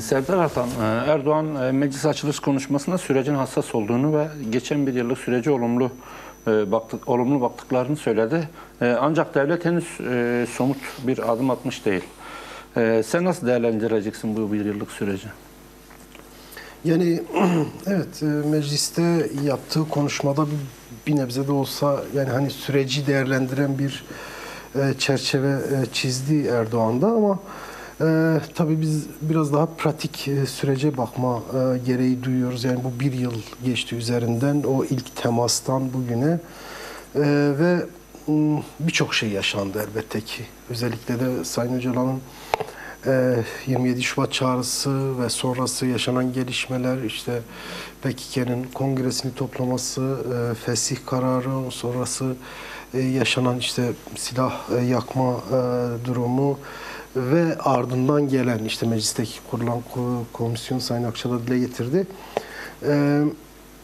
Serdar Atan, Erdoğan meclis açılış konuşmasında sürecin hassas olduğunu ve geçen bir yıllık süreci olumlu baktıklarını söyledi. Ancak devlet henüz somut bir adım atmış değil. Sen nasıl değerlendireceksin bu bir yıllık süreci? Yani evet, mecliste yaptığı konuşmada bir nebze de olsa yani hani süreci değerlendiren bir çerçeve çizdi Erdoğan'da ama tabii biz biraz daha pratik sürece bakma gereği duyuyoruz. Yani bu bir yıl geçti üzerinden, o ilk temastan bugüne ve birçok şey yaşandı elbette ki. Özellikle de Sayın Öcalan'ın 27 Şubat çağrısı ve sonrası yaşanan gelişmeler, işte PKK'nın kongresini toplaması, fesih kararı, sonrası yaşanan işte silah yakma durumu ve ardından gelen işte meclisteki kurulan komisyon Sayın Akçıl'a dile getirdi.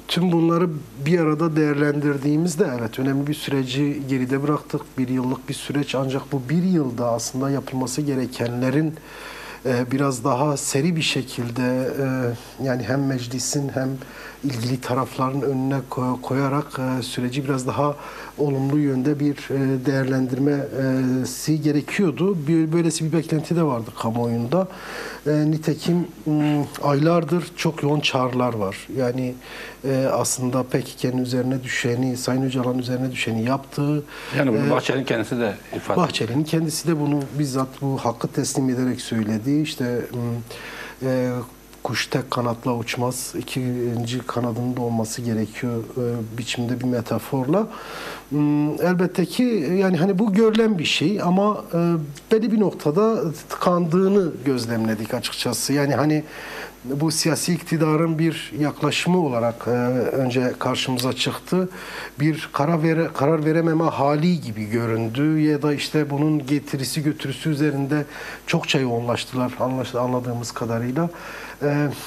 Tüm bunları bir arada değerlendirdiğimizde evet önemli bir süreci geride bıraktık. Bir yıllık bir süreç, ancak bu bir yılda aslında yapılması gerekenlerin biraz daha seri bir şekilde yani hem meclisin hem ilgili tarafların önüne koyarak süreci biraz daha olumlu yönde bir değerlendirmesi gerekiyordu. Böylesi bir beklenti de vardı kamuoyunda. Nitekim aylardır çok yoğun çağrılar var. Yani aslında PKK'nın üzerine düşeni, Sayın Öcalan'ın üzerine düşeni yaptığı. Yani bunu Bahçeli'nin kendisi de ifade etti. Bahçeli'nin kendisi de bunu bizzat bu hakkı teslim ederek söyledi. İşte kuş tek kanatla uçmaz, ikinci kanadının da olması gerekiyor biçimde bir metaforla. Elbette ki yani hani bu görülen bir şey ama belli bir noktada tıkandığını gözlemledik açıkçası. Yani hani bu siyasi iktidarın bir yaklaşımı olarak önce karşımıza çıktı. Bir karar verememe hali gibi göründü ya da işte bunun getirisi götürüsü üzerinde çokça yoğunlaştılar anladığımız kadarıyla.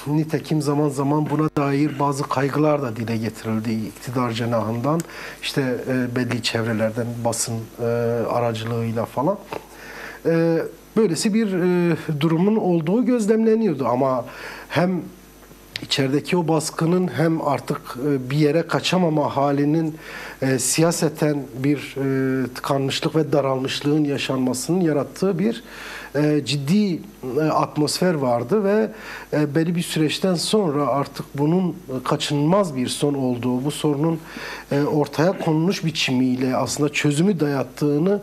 Nitekim zaman zaman buna dair bazı kaygılar da dile getirildi iktidar cenahından. İşte belli çevrelerden, basın aracılığıyla falan. Böylesi bir durumun olduğu gözlemleniyordu ama hem içerideki o baskının hem artık bir yere kaçamama halinin siyaseten bir tıkanmışlık ve daralmışlığın yaşanmasının yarattığı bir ciddi atmosfer vardı ve belli bir süreçten sonra artık bunun kaçınılmaz bir son olduğu, bu sorunun ortaya konmuş biçimiyle aslında çözümü dayattığını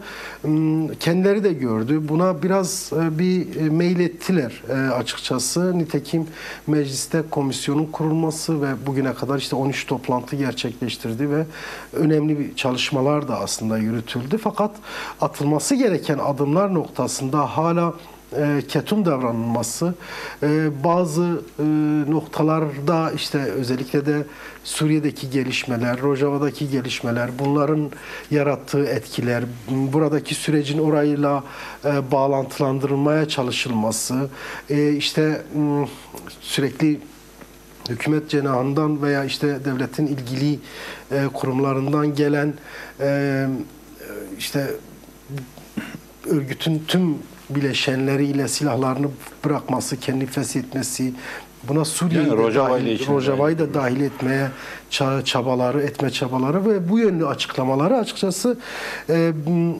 kendileri de gördü. Buna biraz bir meylettiler açıkçası. Nitekim mecliste komisyonun kurulması ve bugüne kadar işte 13 toplantı gerçekleştirdi ve önemli bir çalışmalar da aslında yürütüldü. Fakat atılması gereken adımlar noktasında hala ketum davranılması, bazı noktalarda işte özellikle de Suriye'deki gelişmeler, Rojava'daki gelişmeler, bunların yarattığı etkiler, buradaki sürecin orayla bağlantılandırılmaya çalışılması, işte sürekli hükümet cenahından veya işte devletin ilgili kurumlarından gelen işte örgütün tüm bileşenleriyle silahlarını bırakması, kendini feshetmesi, buna Suriye'yi yani Rojava'yı da dahil etmeye çabaları ve bu yönlü açıklamaları açıkçası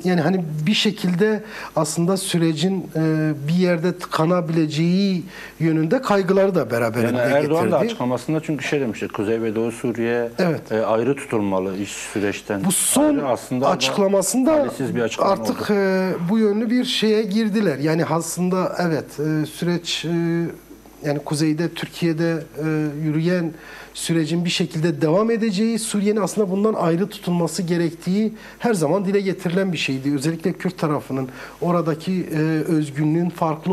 yani hani bir şekilde aslında sürecin bir yerde tıkanabileceği yönünde kaygıları da beraberinde getirdi. Erdoğan da açıklamasında çünkü şey demişti, Kuzey ve Doğu Suriye evet, ayrı tutulmalı iş süreçten. Bu son aslında açıklamasında artık bu yönlü bir şeye girdiler. Yani aslında evet süreç yani kuzeyde, Türkiye'de yürüyen sürecin bir şekilde devam edeceği, Suriye'nin aslında bundan ayrı tutulması gerektiği her zaman dile getirilen bir şeydi. Özellikle Kürt tarafının oradaki özgünlüğün farklı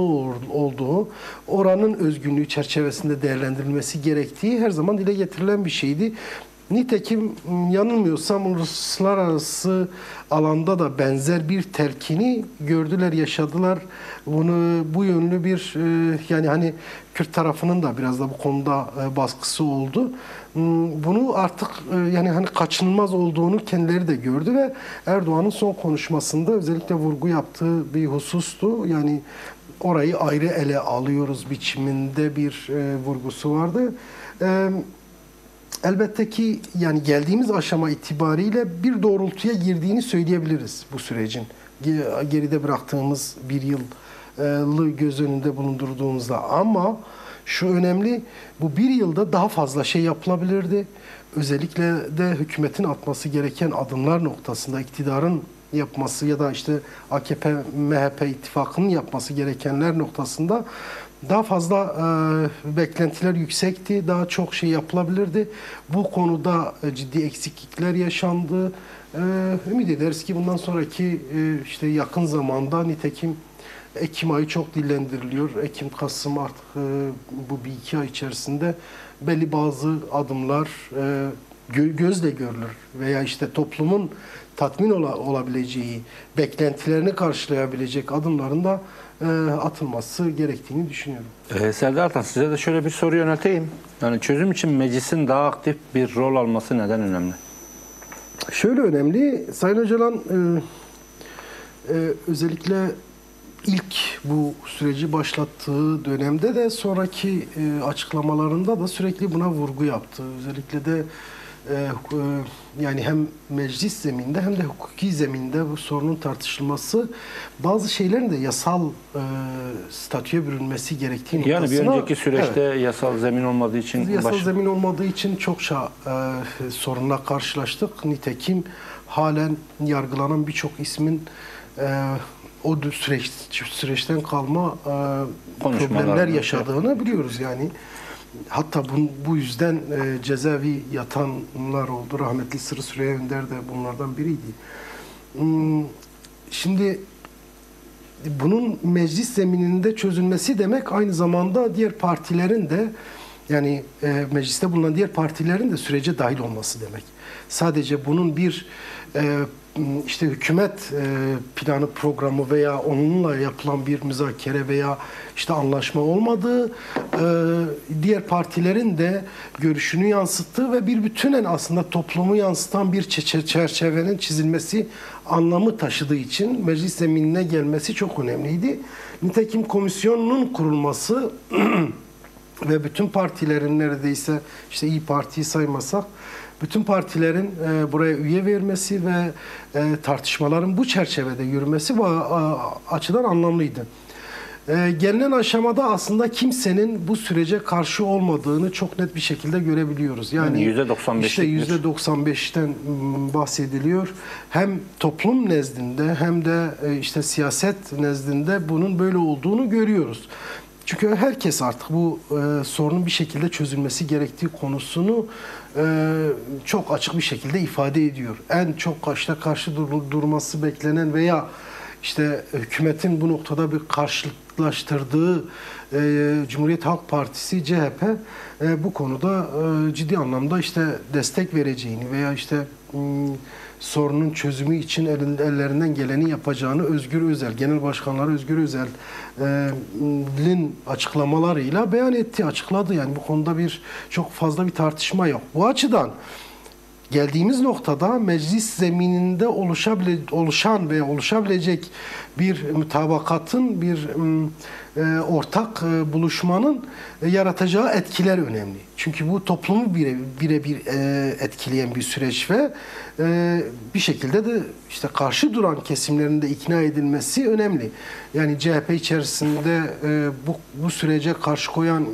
olduğu, oranın özgünlüğü çerçevesinde değerlendirilmesi gerektiği her zaman dile getirilen bir şeydi. Nitekim yanılmıyorsam uluslararası alanda da benzer bir telkini gördüler, yaşadılar. Bu yönlü bir yani hani Kürt tarafının da biraz da bu konuda baskısı oldu. Bunu artık yani hani kaçınılmaz olduğunu kendileri de gördü ve Erdoğan'ın son konuşmasında özellikle vurgu yaptığı bir husustu. Yani orayı ayrı ele alıyoruz biçiminde bir vurgusu vardı. Elbette ki yani geldiğimiz aşama itibariyle bir doğrultuya girdiğini söyleyebiliriz bu sürecin. Geride bıraktığımız bir yılı göz önünde bulundurduğumuzda, ama şu önemli, bu bir yılda daha fazla şey yapılabilirdi. Özellikle de hükümetin atması gereken adımlar noktasında, iktidarın yapması ya da işte AKP-MHP ittifakının yapması gerekenler noktasında daha fazla beklentiler yüksekti. Daha çok şey yapılabilirdi. Bu konuda ciddi eksiklikler yaşandı. Ümit ederiz ki bundan sonraki işte yakın zamanda, nitekim Ekim ayı çok dillendiriliyor. Ekim, Kasım artık bu bir iki ay içerisinde belli bazı adımlar gözle görülür veya işte toplumun tatmin olabileceği, beklentilerini karşılayabilecek adımların da atılması gerektiğini düşünüyorum. Serdar Atan, size de şöyle bir soru yönelteyim. Yani çözüm için meclisin daha aktif bir rol alması neden önemli? Şöyle önemli, Sayın Öcalan özellikle ilk bu süreci başlattığı dönemde de sonraki açıklamalarında da sürekli buna vurgu yaptı. Özellikle de yani hem meclis zeminde hem de hukuki zeminde bu sorunun tartışılması, bazı şeylerin de yasal statüye bürünmesi gerektiği yani noktasına... bir önceki süreçte yasal zemin olmadığı için... Yasal zemin olmadığı için çokça sorunla karşılaştık. Nitekim halen yargılanan birçok ismin o süreçten kalma problemler yaşadığını biliyoruz yani. Hatta bu yüzden cezaevi yatanlar oldu. Rahmetli Sırrı Süreyya Önder de bunlardan biriydi. Şimdi bunun meclis zemininde çözülmesi demek aynı zamanda diğer partilerin de, yani mecliste bulunan diğer partilerin de sürece dahil olması demek. Sadece bunun bir işte hükümet planı, programı veya onunla yapılan bir müzakere veya işte anlaşma olmadığı, diğer partilerin de görüşünü yansıttığı ve bir bütünen aslında toplumu yansıtan bir çerçevenin çizilmesi anlamı taşıdığı için meclis zeminine gelmesi çok önemliydi. Nitekim komisyonun kurulması ve bütün partilerin neredeyse, işte İYİ Parti'yi saymasak, bütün partilerin buraya üye vermesi ve tartışmaların bu çerçevede yürümesi bu açıdan anlamlıydı. Gelinen aşamada aslında kimsenin bu sürece karşı olmadığını çok net bir şekilde görebiliyoruz. Yani işte %95'ten bahsediliyor. Hem toplum nezdinde hem de işte siyaset nezdinde bunun böyle olduğunu görüyoruz. Çünkü herkes artık bu sorunun bir şekilde çözülmesi gerektiği konusunu çok açık bir şekilde ifade ediyor. En çok karşı durması beklenen veya işte hükümetin bu noktada bir karşılaştırdığı Cumhuriyet Halk Partisi, CHP bu konuda ciddi anlamda işte destek vereceğini veya işte sorunun çözümü için ellerinden geleni yapacağını Özgür Özel, Genel Başkanları Özgür Özel'in açıklamalarıyla beyan etti, açıkladı. Yani bu konuda çok fazla bir tartışma yok. Bu açıdan geldiğimiz noktada meclis zemininde oluşan veya oluşabilecek bir mütabakatın, bir ortak buluşmanın yaratacağı etkiler önemli. Çünkü bu toplumu birebir etkileyen bir süreç ve bir şekilde de işte karşı duran kesimlerin de ikna edilmesi önemli. Yani CHP içerisinde bu sürece karşı koyan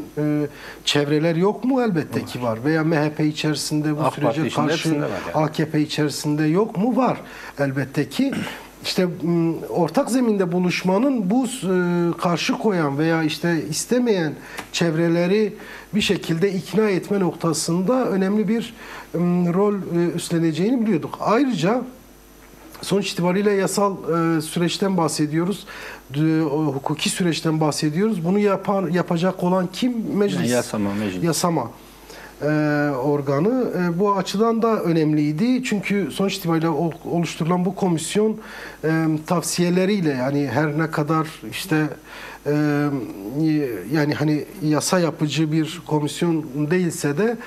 çevreler yok mu? Elbette ki var. Veya MHP içerisinde bu sürece karşı, AKP içerisinde yok mu? Var. Elbette ki. İşte ortak zeminde buluşmanın bu karşı koyan veya işte istemeyen çevreleri bir şekilde ikna etme noktasında önemli bir rol üstleneceğini biliyorduk. Ayrıca sonuç itibariyle yasal süreçten bahsediyoruz. Hukuki süreçten bahsediyoruz. Bunu yapacak olan kim? Meclis. Meclis. Yasama organı. Bu açıdan da önemliydi. Çünkü sonuç itibariyle oluşturulan bu komisyon tavsiyeleriyle, yani her ne kadar işte yani hani yasa yapıcı bir komisyon değilse de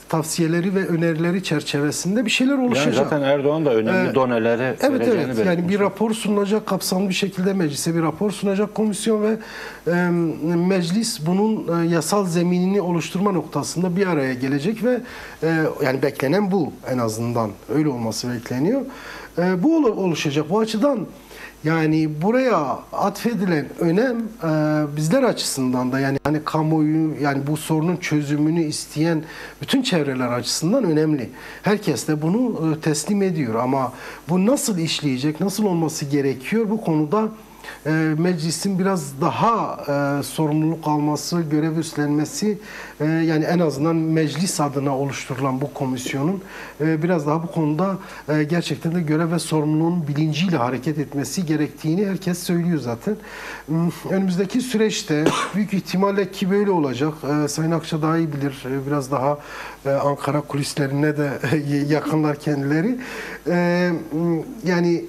tavsiyeleri ve önerileri çerçevesinde bir şeyler oluşacak. Yani zaten Erdoğan da önemli doneleri Evet, vereceğini evet. Yani belirtmiş. bir rapor sunulacak, kapsamlı bir şekilde meclise bir rapor sunacak komisyon ve meclis bunun yasal zeminini oluşturma noktasında bir araya gelecek ve yani beklenen bu, en azından öyle olması bekleniyor. Bu oluşacak. Bu açıdan yani buraya atfedilen önem bizler açısından da, yani hani kamuoyu, yani bu sorunun çözümünü isteyen bütün çevreler açısından önemli. Herkes de bunu teslim ediyor ama bu nasıl işleyecek, nasıl olması gerekiyor, bu konuda meclisin biraz daha sorumluluk alması, görev üstlenmesi, yani en azından meclis adına oluşturulan bu komisyonun biraz daha bu konuda gerçekten de görev ve sorumluluğun bilinciyle hareket etmesi gerektiğini herkes söylüyor zaten. Önümüzdeki süreçte büyük ihtimalle ki böyle olacak. Sayın Akça daha iyi bilir. Biraz daha Ankara kulislerine de yakınlar kendileri. Yani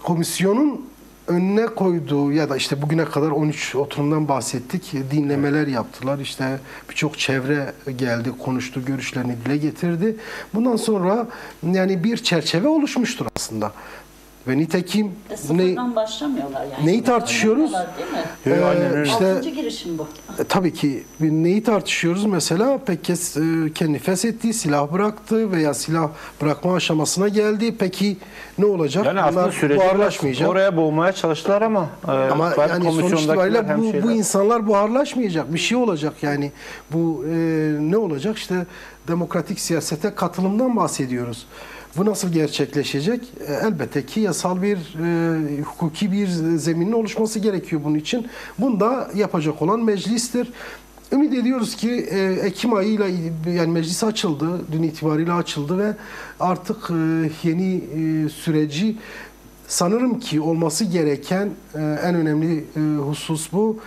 komisyonun önüne koyduğu ya da işte bugüne kadar 13 oturumdan bahsettik. Dinlemeler yaptılar. İşte birçok çevre geldi, konuştu, görüşlerini dile getirdi. Bundan sonra yani bir çerçeve oluşmuştur aslında. Ve nitekim sıfırdan başlamıyorlar yani. Neyi tartışıyoruz? Değil mi? Aynen öyle. İşte, 6. girişim bu. tabii ki neyi tartışıyoruz? Mesela PKK kendini feshetti, silah bıraktı veya silah bırakma aşamasına geldi. Peki ne olacak? Yani aslında Bunlar süreci buharlaşmayacak. oraya boğmaya çalıştılar ama Ama ben yani sonuç komisyondakiler itibariyle hem bu şeyler- insanlar buharlaşmayacak. Bir şey olacak yani. Bu ne olacak? İşte demokratik siyasete katılımdan bahsediyoruz. Bu nasıl gerçekleşecek? Elbette ki yasal bir, hukuki bir zeminin oluşması gerekiyor bunun için. Bunu da yapacak olan meclistir. Ümit ediyoruz ki Ekim ayıyla, yani meclis açıldı, dün itibariyle açıldı ve artık yeni süreci, sanırım ki olması gereken en önemli husus bu.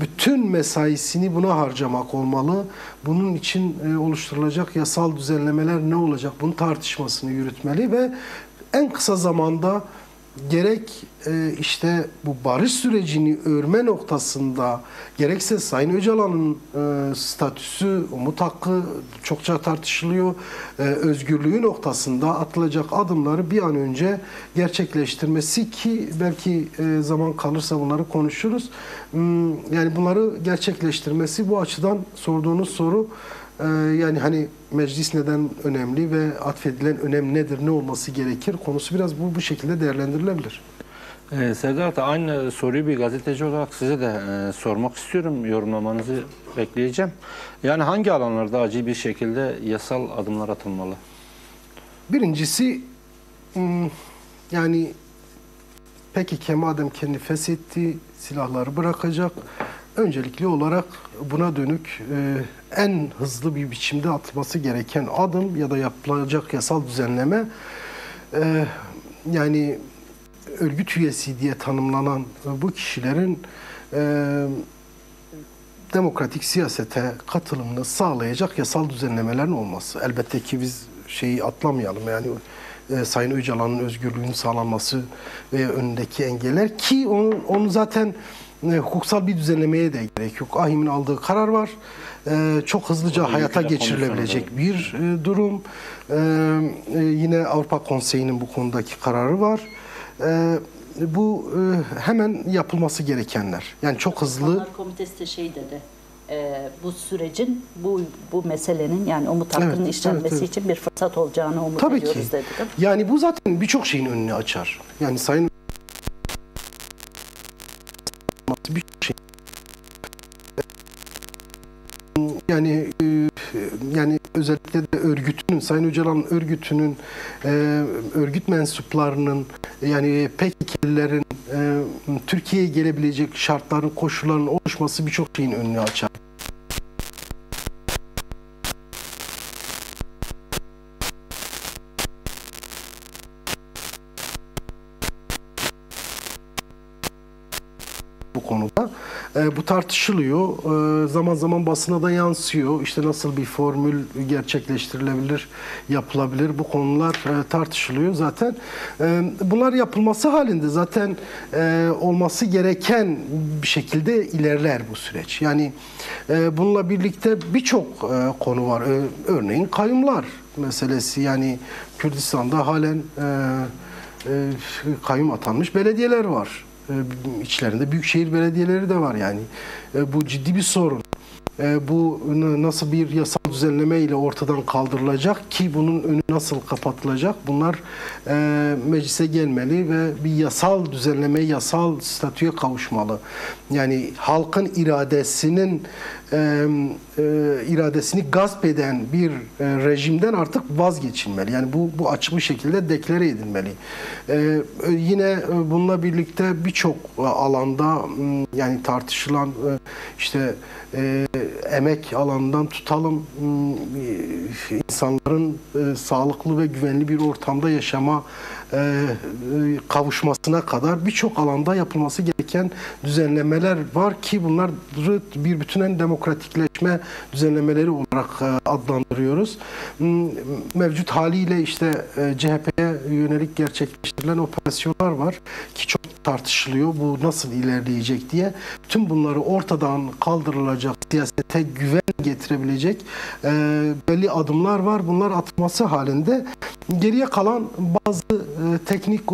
Bütün mesaisini buna harcamak olmalı. Bunun için oluşturulacak yasal düzenlemeler ne olacak? Bunun tartışmasını yürütmeli ve en kısa zamanda gerek işte bu barış sürecini örme noktasında, gerekse Sayın Öcalan'ın statüsü, umut hakkı çokça tartışılıyor. Özgürlüğü noktasında atılacak adımları bir an önce gerçekleştirmesi, ki belki zaman kalırsa bunları konuşuruz. Yani bunları gerçekleştirmesi, bu açıdan sorduğunuz soru, yani hani meclis neden önemli ve atfedilen önem nedir, ne olması gerekir konusu biraz bu şekilde değerlendirilebilir. Serdar, aynı soruyu bir gazeteci olarak size de sormak istiyorum. Yorumlamanızı bekleyeceğim. Yani hangi alanlarda acil bir şekilde yasal adımlar atılmalı? Birincisi, yani PKK madem kendi feshetti, silahları bırakacak. Öncelikli olarak buna dönük en hızlı bir biçimde atılması gereken adım ya da yapılacak yasal düzenleme, yani örgüt üyesi diye tanımlanan bu kişilerin demokratik siyasete katılımını sağlayacak yasal düzenlemelerin olması. Elbette ki biz şeyi atlamayalım, yani Sayın Öcalan'ın özgürlüğünün sağlanması ve önündeki engeller, ki onun zaten hukuksal bir düzenlemeye de gerek yok. AİHM'in aldığı karar var. Çok hızlıca hayata geçirilebilecek bir durum. Yine Avrupa Konseyi'nin bu konudaki kararı var. Bu hemen yapılması gerekenler. Yani çok hızlı. Onlar Komitesi de şey dedi. Bu sürecin, bu meselenin, yani umut hakkının Evet, işlenmesi evet. için bir fırsat olacağını umut Tabii ediyoruz ki. dedi. Değil mi? Yani bu zaten birçok şeyin önünü açar. Yani Sayın birçok şey. Yani özellikle de örgütünün, Sayın Öcalan örgütünün, örgüt mensuplarının, yani PKK'lilerin Türkiye'ye gelebilecek şartların, koşulların oluşması birçok şeyin önünü açar. Bu konuda. Bu tartışılıyor. Zaman zaman basına da yansıyor. İşte nasıl bir formül gerçekleştirilebilir, yapılabilir. Bu konular tartışılıyor zaten. Bunlar yapılması halinde zaten olması gereken bir şekilde ilerler bu süreç. Yani bununla birlikte birçok konu var. Örneğin kayyumlar meselesi. Yani Kürdistan'da halen kayyum atanmış belediyeler var. İçlerinde büyükşehir belediyeleri de var yani. Bu ciddi bir sorun. Bu nasıl bir yasal düzenleme ile ortadan kaldırılacak ki bunun önü nasıl kapatılacak? Bunlar meclise gelmeli ve bir yasal düzenleme, yasal statüye kavuşmalı. Yani halkın iradesini gasp eden bir rejimden artık vazgeçilmeli. Yani bu açık bir şekilde deklare edilmeli. Yine bununla birlikte birçok alanda yani tartışılan işte emek alanından tutalım insanların sağlıklı ve güvenli bir ortamda yaşama kavuşmasına kadar birçok alanda yapılması gereken düzenlemeler var ki bunları bir bütünen demokratikleşme düzenlemeleri olarak adlandırıyoruz. Mevcut haliyle işte CHP'ye yönelik gerçekleştirilen operasyonlar var ki çok tartışılıyor. Bu nasıl ilerleyecek diye. Tüm bunları ortadan kaldırılacak, siyasete güven getirebilecek belli adımlar var. Bunlar atılması halinde geriye kalan bazı teknik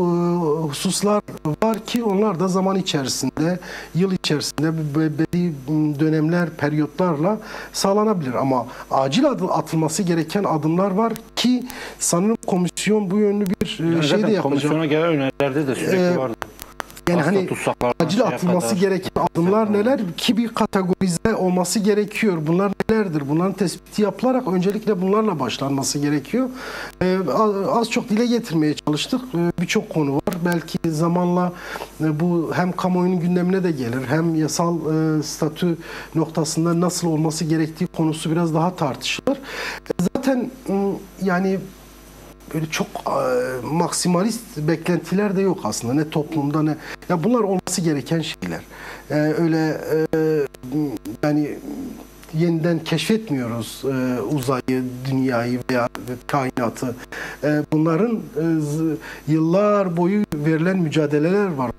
hususlar var ki onlar da zaman içerisinde, yıl içerisinde belli dönemler, periyotlarla sağlanabilir. Ama acil atılması gereken adımlar var ki sanırım komisyon bu yönlü bir şey de yapacak. Komisyona gelen önerilerde de sürekli vardı. Yani hani acil atılması gereken adımlar neler ki bir kategorize olması gerekiyor. Bunlar nelerdir? Bunların tespiti yapılarak öncelikle bunlarla başlanması gerekiyor. Az çok dile getirmeye çalıştık. Birçok konu var. Belki zamanla bu hem kamuoyunun gündemine de gelir hem yasal statü noktasında nasıl olması gerektiği konusu biraz daha tartışılır. Zaten yani böyle çok maksimalist beklentiler de yok aslında ne toplumda ne ya bunlar olması gereken şeyler. Öyle yani yeniden keşfetmiyoruz uzayı, dünyayı veya kainatı. Bunların yıllar boyu verilen mücadeleler var.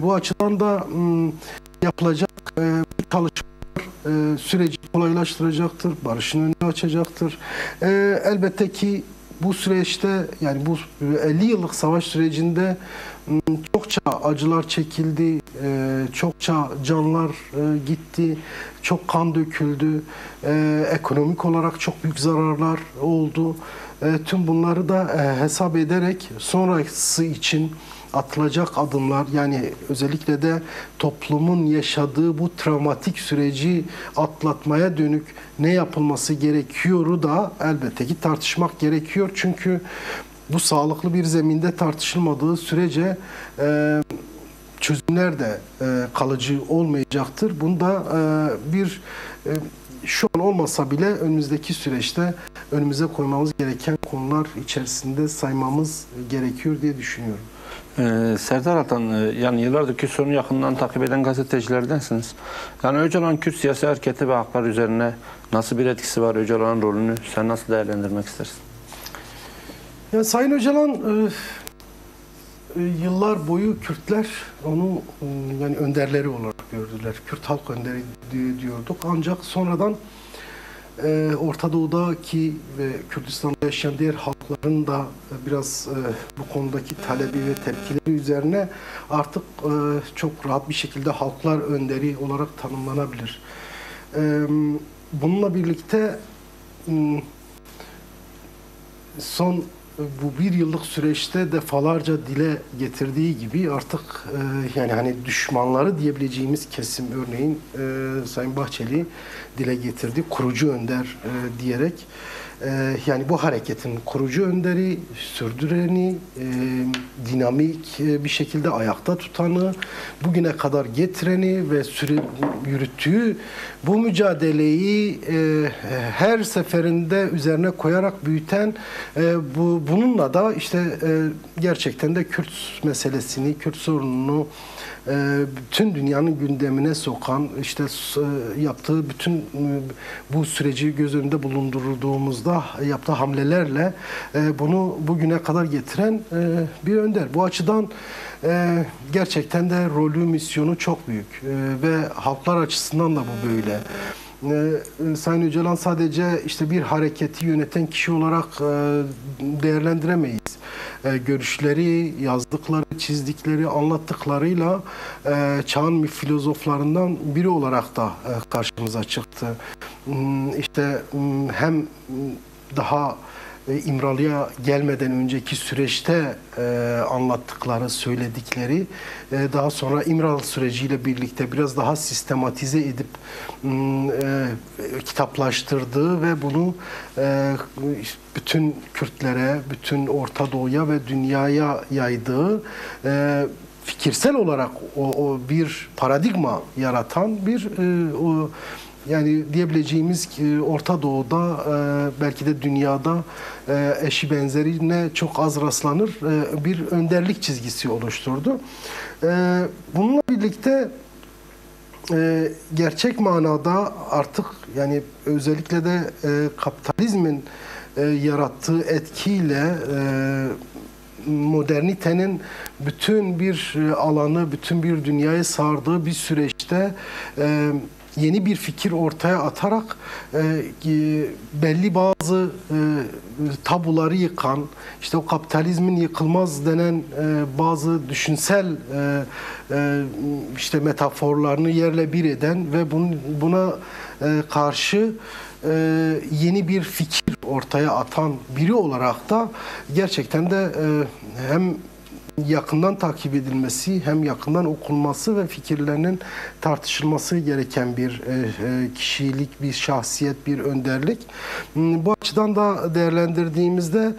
Bu açıdan da yapılacak bir çalışma süreci kolaylaştıracaktır, barışın önünü açacaktır. Elbette ki bu süreçte yani bu 50 yıllık savaş sürecinde çokça acılar çekildi, çokça canlar gitti, çok kan döküldü, ekonomik olarak çok büyük zararlar oldu. Tüm bunları da hesap ederek sonrası için atılacak adımlar yani özellikle de toplumun yaşadığı bu travmatik süreci atlatmaya dönük ne yapılması gerekiyoru da elbette ki tartışmak gerekiyor. Çünkü bu sağlıklı bir zeminde tartışılmadığı sürece çözümler de kalıcı olmayacaktır. Bunda şu an olmasa bile önümüzdeki süreçte önümüze koymamız gereken konular içerisinde saymamız gerekiyor diye düşünüyorum. Serdar Atan, yani yıllardır Kürt sorunu yakından takip eden gazetecilerdensiniz. Yani Öcalan Kürt siyasi hareketi ve haklar üzerine nasıl bir etkisi var? Öcalan'ın rolünü sen nasıl değerlendirmek istersin? Yani Sayın Öcalan yıllar boyu Kürtler onu yani önderleri olarak gördüler. Kürt halk önderi diyorduk. Ancak sonradan Orta Doğu'daki ve Kürdistan'da yaşayan diğer halkların da biraz bu konudaki talebi ve tepkileri üzerine artık çok rahat bir şekilde halklar önderi olarak tanımlanabilir. Bununla birlikte son bu bir yıllık süreçte defalarca dile getirdiği gibi artık yani hani düşmanları diyebileceğimiz kesim örneğin Sayın Bahçeli dile getirdi. Kurucu önder diyerek Yani bu hareketin kurucu önderi, sürdüreni, dinamik bir şekilde ayakta tutanı, bugüne kadar getireni ve yürüttüğü bu mücadeleyi her seferinde üzerine koyarak büyüten, bununla da işte gerçekten de Kürt meselesini, Kürt sorununu bütün dünyanın gündemine sokan, işte yaptığı bütün bu süreci göz önünde bulundurduğumuzda yaptığı hamlelerle bunu bugüne kadar getiren bir önder. Bu açıdan gerçekten de rolü, misyonu çok büyük ve halklar açısından da bu böyle. Sayın Öcalan sadece işte bir hareketi yöneten kişi olarak değerlendiremeyiz. Görüşleri, yazdıkları, çizdikleri, anlattıklarıyla çağın filozoflarından biri olarak da karşımıza çıktı. İşte hem daha İmralı'ya gelmeden önceki süreçte anlattıkları, söyledikleri, daha sonra İmralı süreciyle birlikte biraz daha sistematize edip kitaplaştırdığı ve bunu bütün Kürtlere, bütün Orta Doğu'ya ve dünyaya yaydığı, fikirsel olarak o bir paradigma yaratan bir yani diyebileceğimiz ki Orta Doğu'da belki de dünyada eşi benzerine çok az rastlanır bir önderlik çizgisi oluşturdu. Bununla birlikte gerçek manada artık yani özellikle de kapitalizmin yarattığı etkiyle modernitenin bütün bir alanı, bütün bir dünyayı sardığı bir süreçte yeni bir fikir ortaya atarak belli bazı tabuları yıkan, işte o kapitalizmin yıkılmaz denen bazı düşünsel işte metaforlarını yerle bir eden ve buna karşı yeni bir fikir ortaya atan biri olarak da gerçekten de hem yakından takip edilmesi, hem yakından okunması ve fikirlerinin tartışılması gereken bir kişilik, bir şahsiyet, bir önderlik. Bu açıdan da değerlendirdiğimizde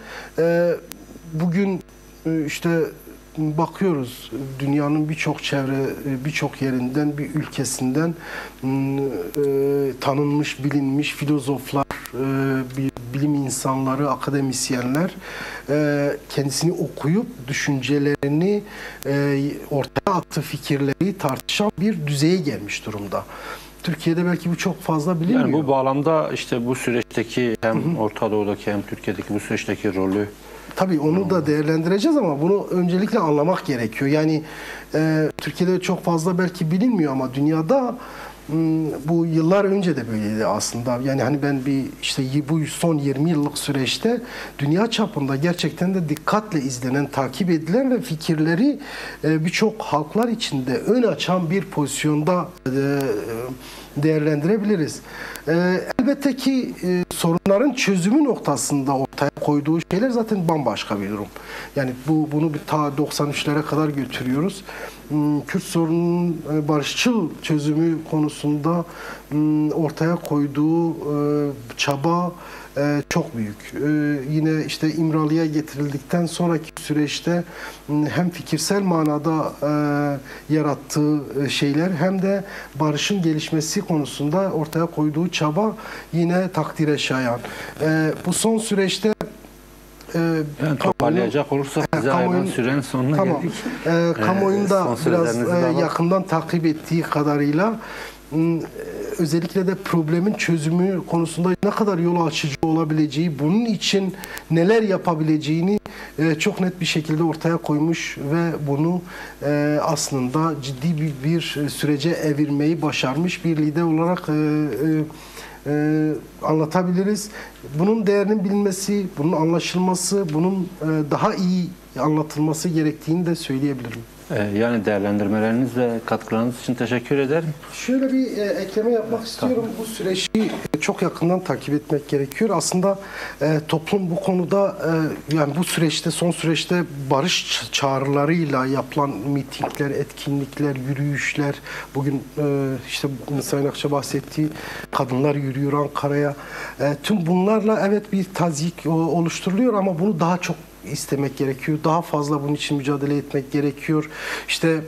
bugün işte bakıyoruz dünyanın birçok yerinden, bir ülkesinden tanınmış, bilinmiş filozoflar, bilim insanları, akademisyenler kendisini okuyup düşüncelerini ortaya attığı fikirleri tartışan bir düzeye gelmiş durumda. Türkiye'de belki bu çok fazla bilinmiyor. Yani bu bağlamda işte bu süreçteki hem Orta Doğu'daki hem Türkiye'deki bu süreçteki rolü. Tabii onu da değerlendireceğiz ama bunu öncelikle anlamak gerekiyor. Yani Türkiye'de çok fazla belki bilinmiyor ama dünyada bu yıllar önce de böyleydi aslında. Yani hani ben işte bu son 20 yıllık süreçte dünya çapında gerçekten de dikkatle izlenen, takip edilen ve fikirleri birçok halklar içinde ön açan bir pozisyonda değerlendirebiliriz. Elbette ki sorunların çözümü noktasında ortaya koyduğu şeyler zaten bambaşka bir durum. Yani bunu ta 93'lere kadar götürüyoruz. Kürt sorununun barışçıl çözümü konusunda ortaya koyduğu çaba çok büyük. Yine işte İmralı'ya getirildikten sonraki süreçte hem fikirsel manada yarattığı şeyler hem de barışın gelişmesi konusunda ortaya koyduğu çaba yine takdire şayan. Bu son süreçte Yani toparlayacak olursak bize ayrılan sürenin sonuna geldik. Kamuoyunda biraz yakından takip ettiği kadarıyla özellikle de problemin çözümü konusunda ne kadar yol açıcı olabileceği, bunun için neler yapabileceğini çok net bir şekilde ortaya koymuş ve bunu aslında ciddi bir sürece evirmeyi başarmış bir lider olarak anlatabiliriz. Bunun değerinin bilinmesi, bunun anlaşılması, bunun daha iyi anlatılması gerektiğini de söyleyebilirim. Yani değerlendirmeleriniz ve katkılarınız için teşekkür ederim. Şöyle bir ekleme yapmak istiyorum. Bu süreci çok yakından takip etmek gerekiyor. Aslında toplum bu konuda yani bu süreçte, son süreçte barış çağrılarıyla yapılan mitingler, etkinlikler, yürüyüşler, bugün işte Sayın Akça bahsettiği kadınlar yürüyor Ankara'ya. Tüm bunlarla evet bir tazyik oluşturuluyor ama bunu daha çok istemek gerekiyor. Daha fazla bunun için mücadele etmek gerekiyor. İşte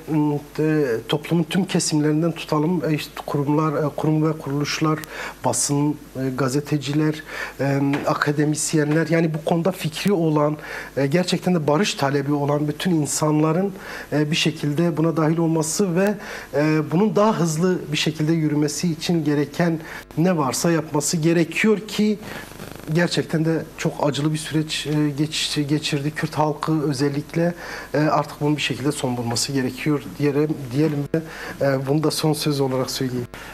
toplumun tüm kesimlerinden tutalım, işte kurumlar, kurum ve kuruluşlar, basın, gazeteciler, akademisyenler, yani bu konuda fikri olan, gerçekten de barış talebi olan bütün insanların bir şekilde buna dahil olması ve bunun daha hızlı bir şekilde yürümesi için gereken ne varsa yapması gerekiyor ki gerçekten de çok acılı bir süreç geçirdi. Kürt halkı özellikle artık bunun bir şekilde son bulması gerekiyor diyelim ve bunu da son söz olarak söyleyeyim.